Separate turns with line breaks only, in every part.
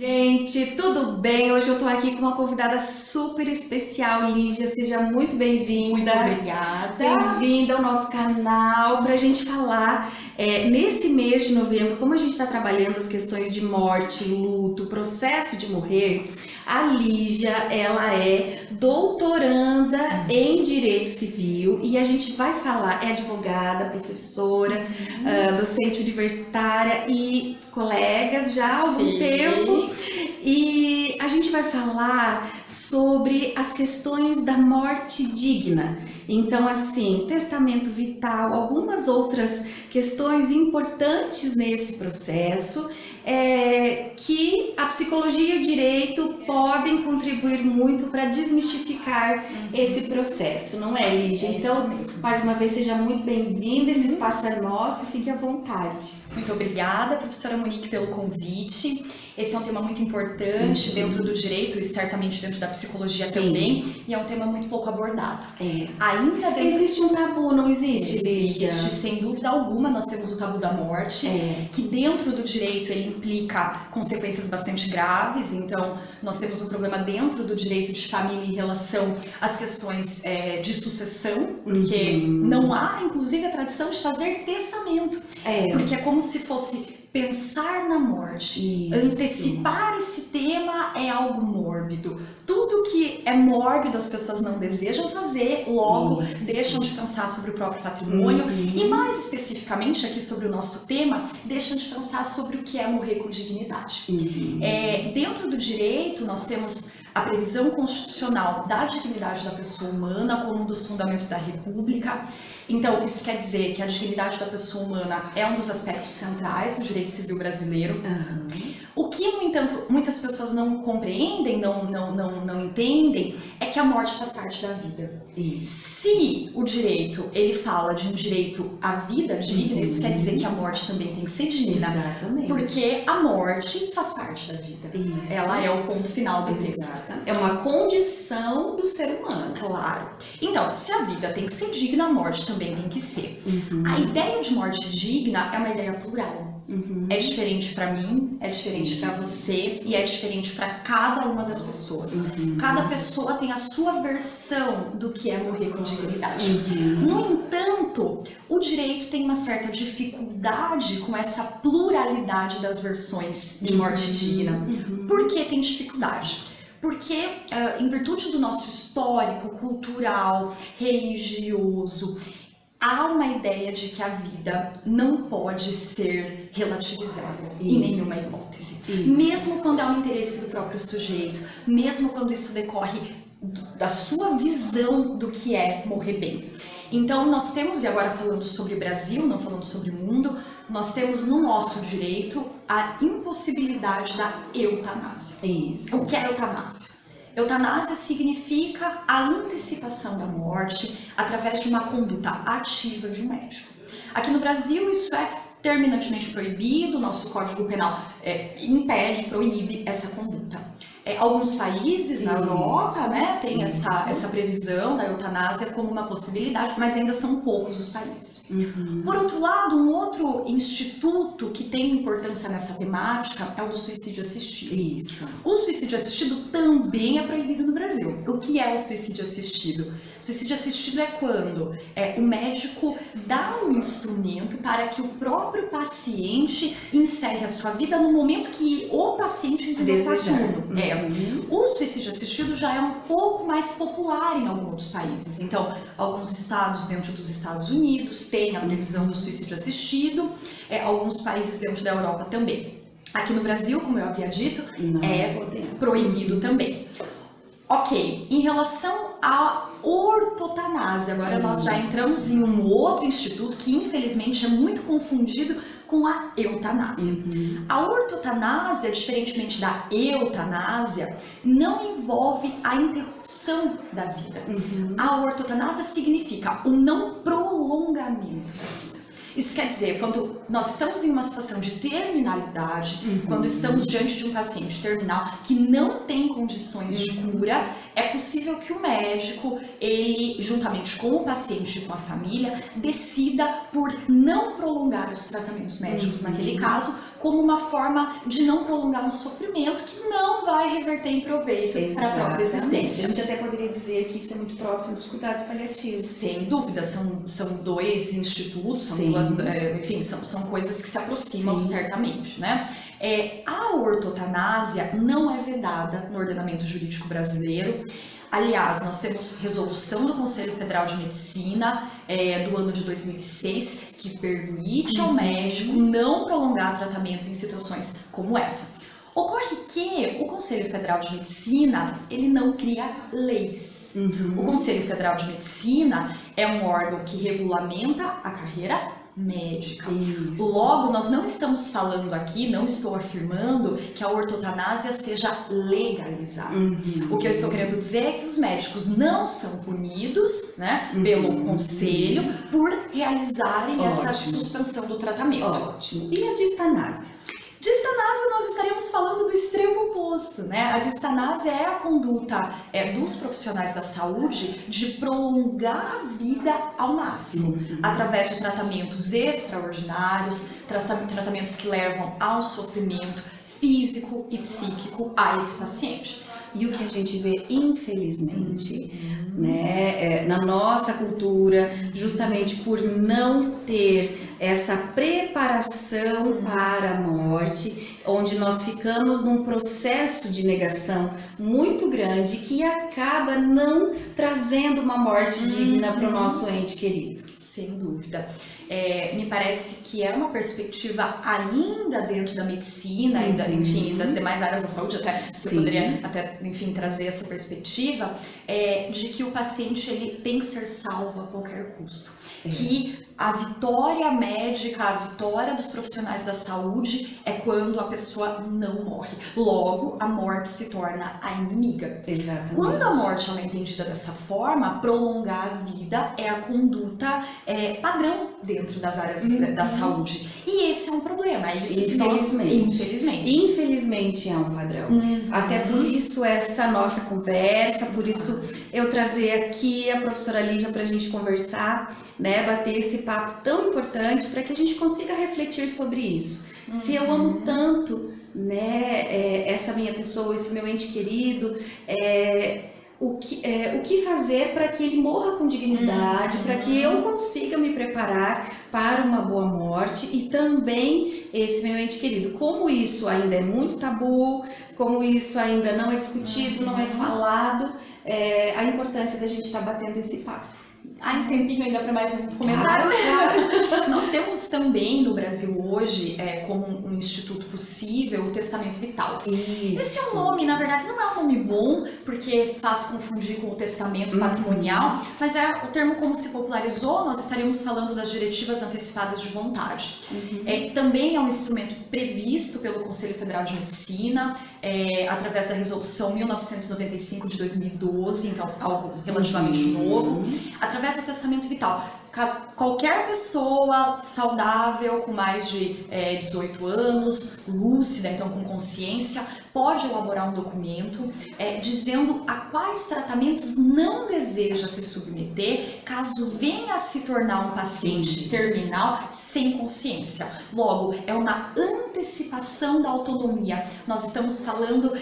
Gente, tudo bem? Hoje eu tô aqui com uma convidada super especial, Lígia. Seja muito bem-vinda.
Muito obrigada.
Bem-vinda ao nosso canal para a gente falar nesse mês de novembro, como a gente está trabalhando as questões de morte, luto, processo de morrer. A Lígia, ela é doutoranda em Direito Civil e a gente vai falar, é advogada, professora, docente universitária e colegas já há algum tempo. E a gente vai falar sobre as questões da morte digna. Então, assim, testamento vital, algumas outras questões importantes nesse processo que a psicologia e o direito podem contribuir muito para desmistificar esse processo, não é, Lígia? Então, mais uma vez, seja muito bem-vinda, esse espaço é nosso, fique à vontade.
Muito obrigada, professora Monique, pelo convite. Esse é um tema muito importante dentro do direito e certamente dentro da psicologia também, e é um tema muito pouco abordado. Ainda
existe um tabu, não existe, Lígia?
Existe, sem dúvida alguma. Nós temos o tabu da morte, que dentro do direito ele implica consequências bastante graves. Então, nós temos um problema dentro do direito de família em relação às questões de sucessão, porque não há, inclusive, a tradição de fazer testamento, porque é como se fosse pensar na morte. Antecipar esse tema é algo mórbido. Tudo que é mórbido as pessoas não desejam fazer, logo deixam de pensar sobre o próprio patrimônio e, mais especificamente aqui sobre o nosso tema, deixam de pensar sobre o que é morrer com dignidade. Dentro do direito, nós temos a previsão constitucional da dignidade da pessoa humana como um dos fundamentos da República. Então, isso quer dizer que a dignidade da pessoa humana é um dos aspectos centrais do direito civil brasileiro. O que, no entanto, muitas pessoas não compreendem, não entendem, é que a morte faz parte da vida. Se o direito, ele fala de um direito à vida digna, isso quer dizer que a morte também tem que ser digna.
Exatamente.
Porque a morte faz parte da vida. Ela é o ponto final do texto.
É uma condição do ser humano.
Claro. Então, se a vida tem que ser digna, a morte também tem que ser. A ideia de morte digna é uma ideia plural. É diferente para mim, é diferente para você e é diferente para cada uma das pessoas. Cada pessoa tem a sua versão do que é morrer com dignidade. No entanto, o direito tem uma certa dificuldade com essa pluralidade das versões de morte digna. Por que tem dificuldade? Porque, em virtude do nosso histórico, cultural, religioso, há uma ideia de que a vida não pode ser relativizada em nenhuma hipótese. Mesmo quando é um interesse do próprio sujeito, mesmo quando isso decorre da sua visão do que é morrer bem. Então nós temos, e agora falando sobre o Brasil, não falando sobre o mundo, nós temos no nosso direito a impossibilidade da eutanásia. O que é eutanásia? Eutanásia significa a antecipação da morte através de uma conduta ativa de um médico. Aqui no Brasil isso é terminantemente proibido, nosso Código Penal impede, proíbe essa conduta. Alguns países na Europa têm essa previsão da eutanásia como uma possibilidade, mas ainda são poucos os países. Por outro lado, um outro instituto que tem importância nessa temática é o do suicídio assistido. O suicídio assistido também é proibido no Brasil. O que é o suicídio assistido? Suicídio assistido é quando o médico dá um instrumento para que o próprio paciente encerre a sua vida no momento que o paciente desejar. O suicídio assistido já é um pouco mais popular em alguns outros países. Então, alguns estados dentro dos Estados Unidos têm a previsão do suicídio assistido, alguns países dentro da Europa também. Aqui no Brasil, como eu havia dito, proibido também. Ok, em relação à ortotanásia, agora nós já entramos em um outro instituto que infelizmente é muito confundido com a eutanásia. A ortotanásia, diferentemente da eutanásia, não envolve a interrupção da vida. A ortotanásia significa o não prolongamento da vida. Isso quer dizer, quando nós estamos em uma situação de terminalidade, quando estamos diante de um paciente terminal que não tem condições de cura, é possível que o médico, ele, juntamente com o paciente e com a família, decida por não prolongar os tratamentos médicos naquele caso, como uma forma de não prolongar um sofrimento que não vai reverter em proveito para a própria existência.
A gente até poderia dizer que isso é muito próximo dos cuidados paliativos.
Sem dúvida, são dois institutos, são coisas que se aproximam certamente, né? A ortotanásia não é vedada no ordenamento jurídico brasileiro. Aliás, nós temos resolução do Conselho Federal de Medicina do ano de 2006 que permite ao médico não prolongar tratamento em situações como essa. Ocorre que o Conselho Federal de Medicina, ele não cria leis. O Conselho Federal de Medicina é um órgão que regulamenta a carreira médica.
Isso.
Logo, nós não estamos falando aqui, não estou afirmando que a ortotanásia seja legalizada. O que eu estou querendo dizer é que os médicos não são punidos, né, pelo conselho por realizarem essa suspensão do tratamento.
Ótimo. E a distanásia?
Distanásia, nós estaremos falando do extremo oposto, né? A distanásia é a conduta dos profissionais da saúde de prolongar a vida ao máximo, através de tratamentos extraordinários, tratamentos que levam ao sofrimento físico e psíquico a esse paciente.
E o que a gente vê, infelizmente, né, na nossa cultura, justamente por não ter essa preparação para a morte, onde nós ficamos num processo de negação muito grande que acaba não trazendo uma morte digna para o nosso ente querido.
Sem dúvida. Me parece que é uma perspectiva ainda dentro da medicina, enfim, das demais áreas da saúde, até você poderia até, enfim, trazer essa perspectiva de que o paciente ele tem que ser salvo a qualquer custo. Que a vitória médica, a vitória dos profissionais da saúde é quando a pessoa não morre. Logo, a morte se torna a inimiga.
Exatamente.
Quando a morte ela é entendida dessa forma, prolongar a vida é a conduta padrão dentro das áreas da saúde. E esse é um problema, é isso que nós,
infelizmente é um padrão. Até por isso essa nossa conversa, por isso eu trazer aqui a professora Lígia para a gente conversar, né, bater esse papo tão importante para que a gente consiga refletir sobre isso. Se eu amo tanto, né, essa minha pessoa, esse meu ente querido, o que fazer para que ele morra com dignidade, para que eu consiga me preparar para uma boa morte e também esse meu ente querido. Como isso ainda é muito tabu, como isso ainda não é discutido, não é falado, a importância da gente estar batendo esse papo.
Ai, tempinho ainda para mais um comentário. Claro. Nós temos também no Brasil hoje, como um instituto possível, o testamento vital.
Isso.
Esse é um nome, na verdade, não é um nome bom, porque faz confundir com o testamento patrimonial, mas é o termo como se popularizou, nós estaremos falando das diretivas antecipadas de vontade. Também é um instrumento previsto pelo Conselho Federal de Medicina, através da resolução 1995 de 2012, então algo relativamente novo, através do testamento vital. Qualquer pessoa saudável, com mais de 18 anos, lúcida, então com consciência, pode elaborar um documento dizendo a quais tratamentos não deseja se submeter caso venha a se tornar um paciente terminal sem consciência. Logo, é uma antecipação da autonomia. Nós estamos falando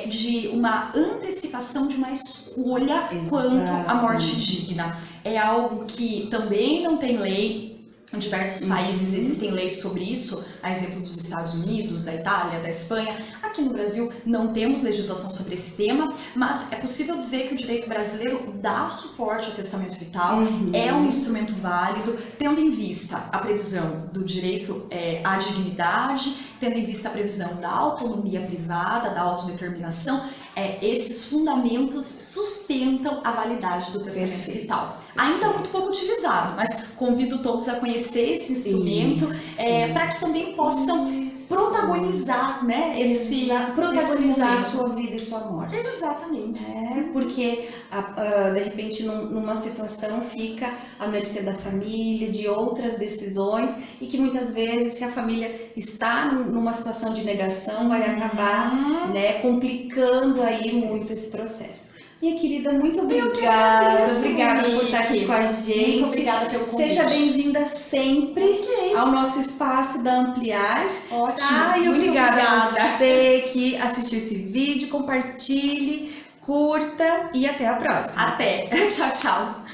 de uma antecipação de uma escolha quanto à morte digna. É algo que também não tem lei. Em diversos países existem leis sobre isso, a exemplo dos Estados Unidos, da Itália, da Espanha. Aqui no Brasil não temos legislação sobre esse tema, mas é possível dizer que o direito brasileiro dá suporte ao testamento vital, é um instrumento válido, tendo em vista a previsão do direito à dignidade, tendo em vista a previsão da autonomia privada, da autodeterminação. Esses fundamentos sustentam a validade do testamento vital. Ainda muito pouco utilizado, mas convido todos a conhecer esse instrumento para que também possam protagonizar, né,
protagonizar a sua vida e sua morte.
Exatamente.
Porque de repente numa situação fica à mercê da família, de outras decisões, e que muitas vezes, se a família está numa situação de negação, vai acabar, né, complicando aí muito esse processo. Minha querida, muito
Eu que
obrigada.
agradeço,
Obrigada por
Monique.
estar aqui com a gente.
Muito obrigada pelo convite.
Seja bem-vinda sempre ao nosso espaço da Ampliar.
Ótimo.
Tá? E
Muito
obrigada a
obrigada.
você que assistiu esse vídeo. Compartilhe, curta e até a próxima.
Até. Tchau, tchau.